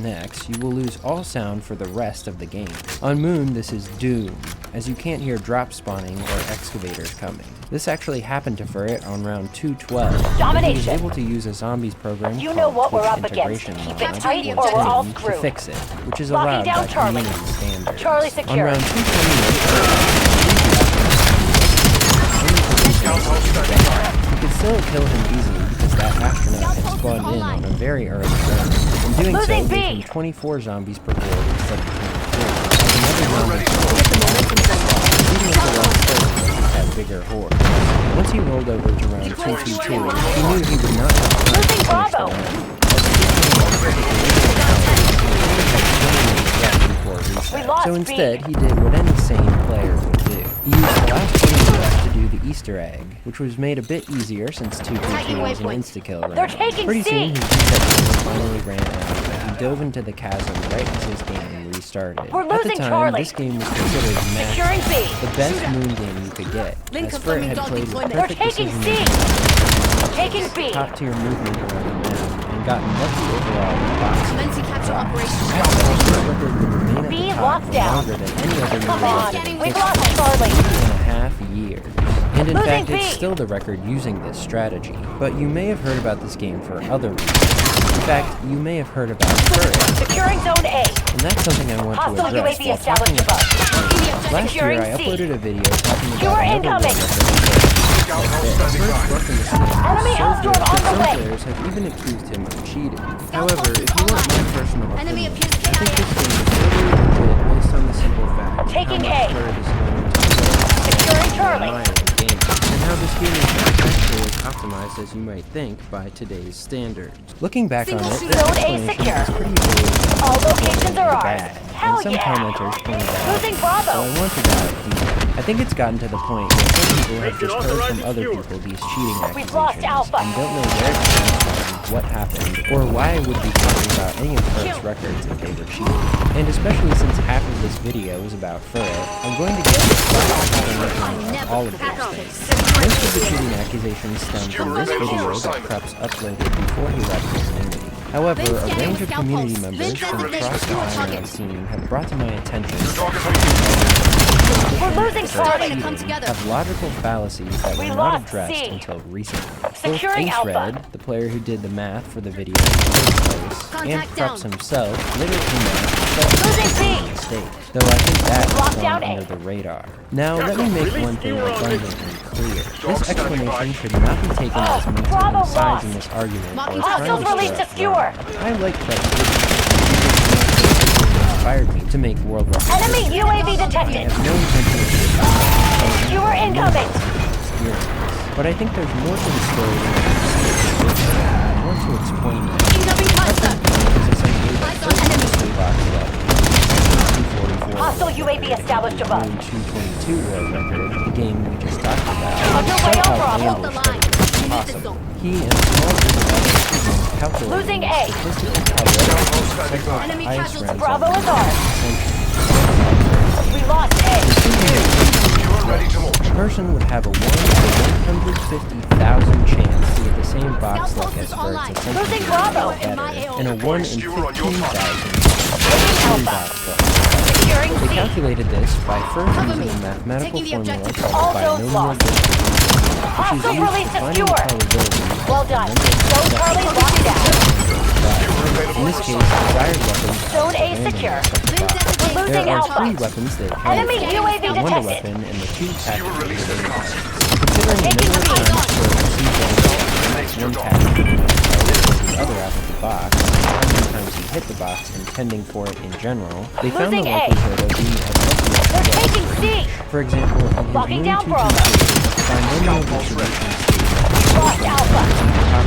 X, you will lose all sound for the rest of the game. On Moon, this is doom, as you can't hear drop spawning or excavators coming. This actually happened to Furret on round 212. Domination. He was able to use a zombies program You know what called we're Twitch up against. Integration Keep it Mod tight was or we're all tamed to screwed. fix it, which is Locking allowed down by Charlie. community standards. Charlie On secure. round 228, you could still kill him easily because that astronaut had spawned in on a very early round. In doing so, Losing B. gave him 24 zombies per board instead of 23. Even if the last player had bigger hordes. Once he rolled over to round 222, he knew he would not have time to Losing finish the Bravo. round. We lost So B. instead, he did what any sane player would do. He used the last 20 minutes to do the Easter egg, which was made a bit easier since 2v2 was an insta-kill round. They're taking Pretty C. soon, his reset time finally ran out, and he dove into the chasm right as his game restarted. We're At the losing time, Charlie. this game was considered Securing B. the best Moon game you could get, Link as Furret had confirming played with dog They're perfect taking C. decision-making, Taking B. top-tier movement around the map, and gotten lucky overall in the box. Commencing capture operation. B locked down. Longer than any other Come movie on. in We've lost Charlie. 2.5 years. And in Losing fact, B. it's still the record using this strategy. But you may have heard about this game for other reasons. In fact, you may have heard about Furret, Securing Zone A. and that's something I want to Hostile address UAV while talking established about. above. Last year, Securing I C. uploaded a video talking You about are another incoming. one First luck in this game is Enemy so Hellstorm good on that the some way. players have even accused him of cheating. However, if you want my personal Enemy opinion, appears I think KIA. this game is totally legit based on the simple fact of Taking how much A. Furret is known to Securing Charlie. game, and how this game is not actually as optimized as you might think by today's standards. Looking back on it, Single this Zone A explanation secure. is pretty vague. All locations are ours. Bad, Hell and some yeah. commenters pointed out, Losing so Bravo. I want to dive deeper. I think it's gotten to the point where some people have just heard from other people these cheating We've lost accusations Alpha. and don't know where it came from, what happened, or why I would be talking about any of Furret's records if they were cheating. And especially since half of this video is about Furret, I'm going to get to all of those things. Most of the cheating accusations stem from this video that Krups uploaded before he left the community. However, a range of community members from across the Iron scene have brought to my attention We're losing Charlie. to come together. have logical fallacies that We were not lost addressed C. until recently. Both Securing Ace Alpha. Red, the player who did the math for the video in the first place, and Contact Krups down. himself literally math Losing C. mistake, though I think that Lock is down gone A. under the radar. Now, let me make one thing abundantly clear. This explanation should not be taken as me Bravo taking sides in lost. this argument or Marking trying Hostiles to released stir to up skewer. drama. I like Krups. Inspired me to make World War II. Enemy UAV I detected. have no intention of Skewer incoming. experience, but I think there's more to the story than I want to explain that. Incoming cluster. Hostile UAV established above. 222 world record, the game we just talked about. Underway show on how Bravo. Hold the ambushed line. it was You need this possible. zone. He and a small group of other students calculated Losing the A. statistical probability of several Enemy ice casualties. rounds Bravo on is ours. century. We lost A. A person would have a 1 in 150,000 chance to get the same box Scout luck post as is Furret's online. essentially Losing Bravo. better, In my AO. and a 1 in 15,000 Taking Alpha. box luck. Securing They C. calculated this by first Cover using me. a mathematical Taking the formula objective. called All binomial zones lost. distribution, which Hostile is used released to to find the skewer. probability Well of the done. number of Zone Charlie locked down. in this case, desired weapons Zone A randomly secure. set the box. We're losing There are Alpha. 3 weapons that account Enemy for UAV the wonder detected. weapon and the 2 tactical related weapons. Considering the Taking number of the times lead. Furret received one tactical the other out of the box, and how many times he hit the box intending for it in general, they found the Losing A. likelihood of being as lucky as They're taking C. For example, in his Locking Moon down 222, binomial distribution Lost Alpha. top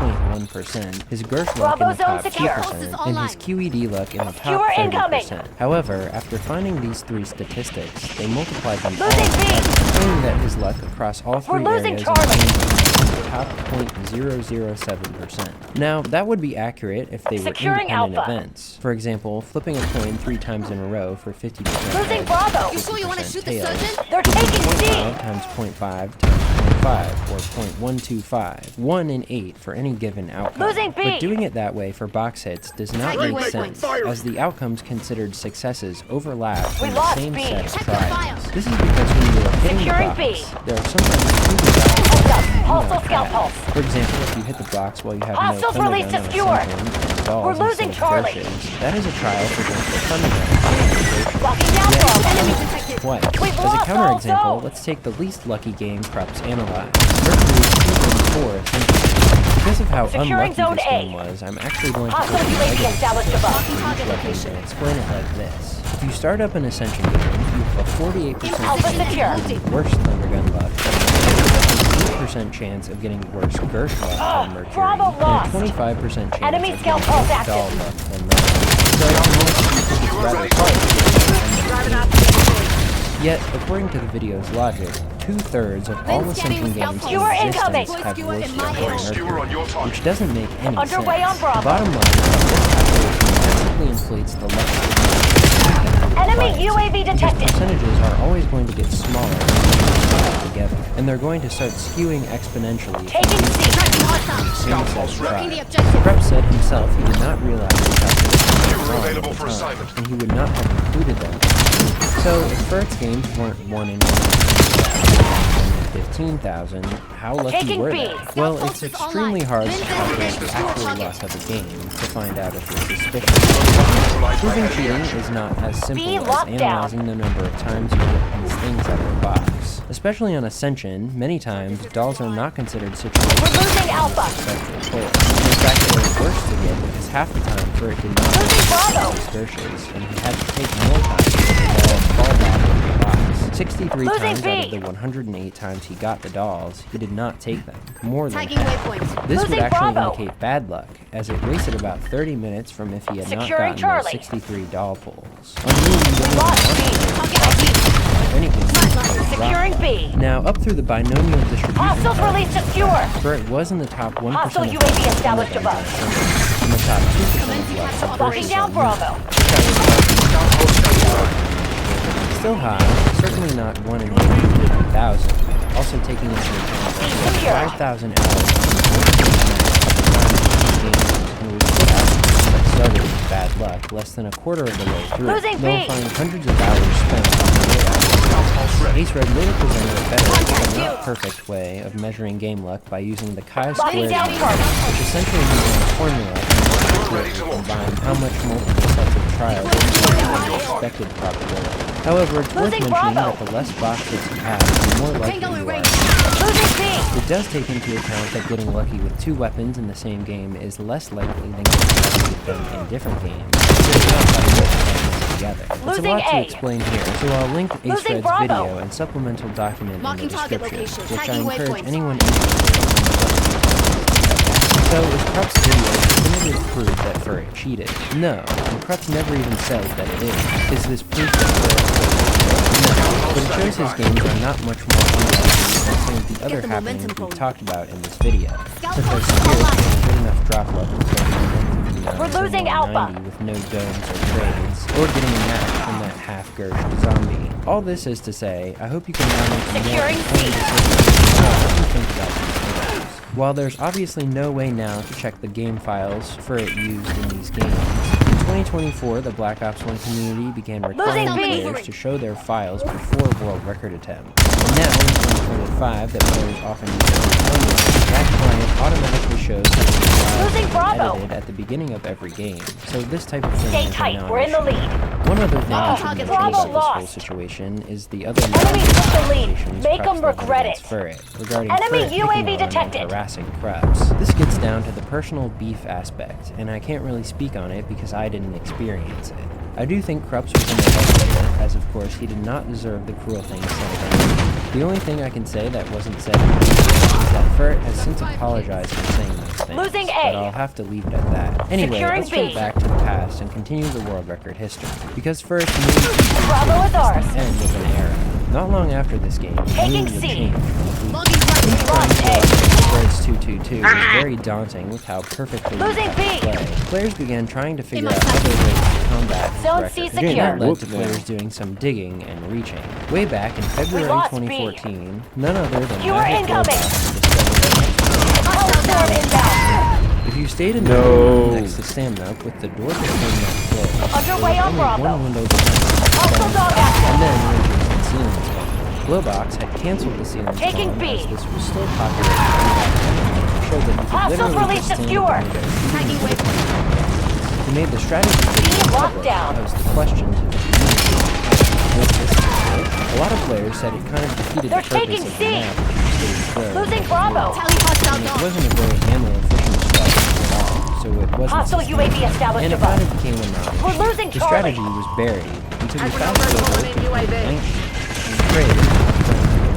1.1%, his Gersh luck in Bravo the zone top secure. 2%, and his QED luck in the top Skewer incoming. 30%. However, after finding these 3 statistics, they multiplied them all, Losing B. showing that his luck across all 3 We're losing areas Charlie. in the top 0.007%. Now, that would be accurate if they were Securing independent Alpha. events. For example, flipping a coin 3 times in a row for 50%. Losing heads, Bravo. You sure you want to 50% shoot the tails, surgeon? They're taking C. 0.5 times 0.5 times or 0.125, 1 in 8 for any given outcome. Losing B. But doing it that way for box hits does not Tagging make waypoints. sense, as the outcomes considered successes overlap We in the lost same B. set of Check the trials. files. This is because when you are hitting the Securing box, B. there are sometimes two results Heads up. that you do Hostile not scout have. pulse. For example, if you hit the box while you have Hostiles no released Thundergun to on a skewer. Sentinel and dolls We're losing instead of Charlie. Gershes, that is a trial for both the Thundergun Locking down Yet, Bravo. Enemy detected. twice. We've As a lost counterexample, all let's take the least lucky game Krups analyzed. Mercury 2-4 Essentially. Because of how Securing unlucky zone this A. game was, I'm actually going to go Hostile through UAV negative established statistics above. for Target each weapon location. and explain it like this. If you start up an Ascension game, you have a 48% Alpha chance secure. of getting worse Thundergun luck, an 8% chance of getting worse Gersh luck than Mercury, Bravo lost. and a 25% chance Enemy of scout getting pulse worse active. doll luck than Mercury. So unless you think it's rather hard to get Driving out the gateway. Yet, according to the video's logic, 2/3 of all Lens scanning Ascension with games Skewer in incoming. existence have Skewer worse in my luck area. than Skewer on your Mercury, target. which doesn't make any Underway sense. on Bravo. The bottom line is that this calculation massively inflates the luck. Enemy Bias, UAV because detected. percentages are always going to get smaller when you together, and they're going to start skewing exponentially. Taking C. Tracking hostile. Same set pulse of Marking the trials. objective. Krupp said himself he did not realize the calculations You were were wrong available at the for time, assignment. and he would not have included them. So, if Ferret's games weren't 1 in 15,000, how lucky Taking were B. they? Scout Well, pulse it's is extremely online. hard to Lens calculate scanning the with actual target. luck of a game to find out if it's suspicious. Proving cheating is not as simple B as locked down. analyzing the number of times you get these things out of the box. Especially on Ascension, many times dolls are not considered situations We're losing Alpha. suspected players. In fact, they were worse to get because half the time Ferret did not Losing Bravo. his Gershes, and he had to take more time to fall back in the box. 63 Losing times out of B. the 108 times he got the dolls, he did not take them. More than Tagging half. waypoint. This would Losing actually Bravo. indicate bad luck, as it wasted about 30 minutes from if he had not Securing gotten those Charlie. 63 doll pulls. On Moon, you don't Lost even B. Target ID. if anything, Securing B. Now, up through the binomial distribution, Hostiles released to skewer. Ferret was in the top 1% Hostile of UAV luck established in above. the and the top 2% Commencing of luck capture of Locking Gershes down on Moon. Bravo. Still high, certainly not 1 in 150,000. Also taking into account that he Secure. had 5,000 hours and was put out that started with bad luck less than a quarter of the way through. Losing They'll B. find hundreds of hours spent on the way out. Ace Red later presented a better, but not perfect way of measuring game luck by using the chi-squared down method, target. which essentially uses a formula to combine how much multiple sets of trials into expected probability. However, it's worth Losing mentioning Bravo. that the less boxes you have, the more likely Tango you in are. range. Losing B. It does take into account that getting lucky with 2 weapons in the same game is less likely than getting lucky with them in different games. Together. It's a Losing lot to A. explain here, so I'll link Ace Losing Red's Bravo. video and supplemental document in Marking the target description, location. which I Tagging encourage waypoints. anyone interested in. So, is Krupp's video definitive proof that Ferret cheated? No, and Krupp never even says that it is. Is this proof that Ferret cheated? No, but it shows his games are not much more unlikely than some of the other the happenings momentum we going. talked about in this video. Scout Such as pulse Spirit online. getting good enough drop levels like the 159 We're losing or 190 Alpha. with no domes or trades, or getting a match from that half-Gersh zombie. All this is to say, I hope you can now make some more Securing informed C. decisions about what you think about these videos. While there's obviously no way now to check the game files Ferret used in these games, in 2024 the Black Ops 1 community began requiring Losing B. players to show their files before world record attempts. And now, in 2025, that players often use that client automatically shows the files Losing that are Bravo. edited at the beginning of every game. So this type of thing Stay is tight. now We're in the lead. one other thing I should Target mention location. about this whole Lost. situation is the other Enemy took the lead. accusations Make 'em Krups leveled regret against it. Ferret regarding Enemy Ferret picking UAV on and detected. harassing Krups. This gets down to the personal beef aspect, and I can't really speak on it because I didn't experience it. I do think Krups was in the right here, as of course he did not deserve the cruel things said about him. The only thing I can say that wasn't said is that Ferret has since apologized for saying these things. Losing A. But I'll have to leave it at that. Anyway, Securing let's jump B. back to the past and continue the world record history. Because first, Moon Bravo is ours. the end of an era. Not long after this game, Taking Moon would C. change. Logging right. Lost A. Birds 222 was very daunting with how perfectly Losing you had to B. play. Players began trying to figure my out sight. other ways to combat his Zone record. C That secure. led to Whoop players now. doing some digging and reaching. Way back in February lost B. 2014, none other than Skewer Magic incoming. Robot discovered Hellstorm inbound. if you stayed in the No. room next to Stamina with the door between them closed, Underway there was on only Bravo. one window behind Hostile dog action. and then Rangers and ceiling spawn. Glowbox had canceled the ceiling Taking spawn B. as this was still popular and showed that you could Hostiles literally released just stand obscure. in the window. Tagging waypoint. He made the strategy locked down. posed the question to the community. A lot of players said it kind of defeated They're the purpose taking of C. the map, which stated good. Losing Bravo. Tally hostile And it dog. wasn't a very ammo-efficient strategy at all, so it wasn't Hostile sustainable. UAV established And it above. kind of became a non. We're losing The Charlie. strategy was buried until we Admiral fast Bergman forward in to UAV. 2019. Crave,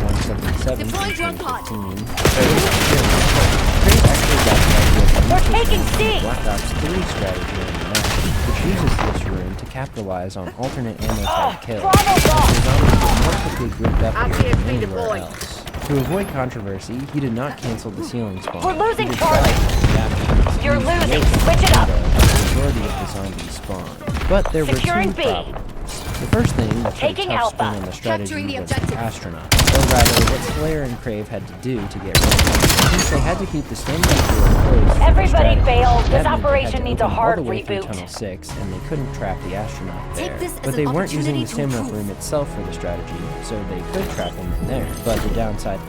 177 Deploying drone pod. 2015. Crave actually got the idea of They're taking C. Black Ops 3 strategy in the map, which uses this room to capitalize on alternate ammo type kills. Bravo As dog. the zombies get more quickly grouped up here RPFD than anywhere deployed. else. To avoid controversy, he did not cancel the ceiling spawn. We're losing He did Charlie. try to adapt You're to use losing. the Switch it up. The majority of the zombies spawn. But there Securing were two B. problems. The first thing that put a Taking tough spin Alpha. on the strategy Capturing the was the objective. astronaut. Or rather, what Slayer and Crave had to do to get rid of it. Since they had to keep the stamina door closed for their Everybody strategy, failed. that This meant they had operation to needs a open all hard the way through reboot. Tunnel 6, and they couldn't trap the astronaut Take there. this as But an they weren't using opportunity the to stamina improve. room itself for the strategy, so they could trap him in there. But the downside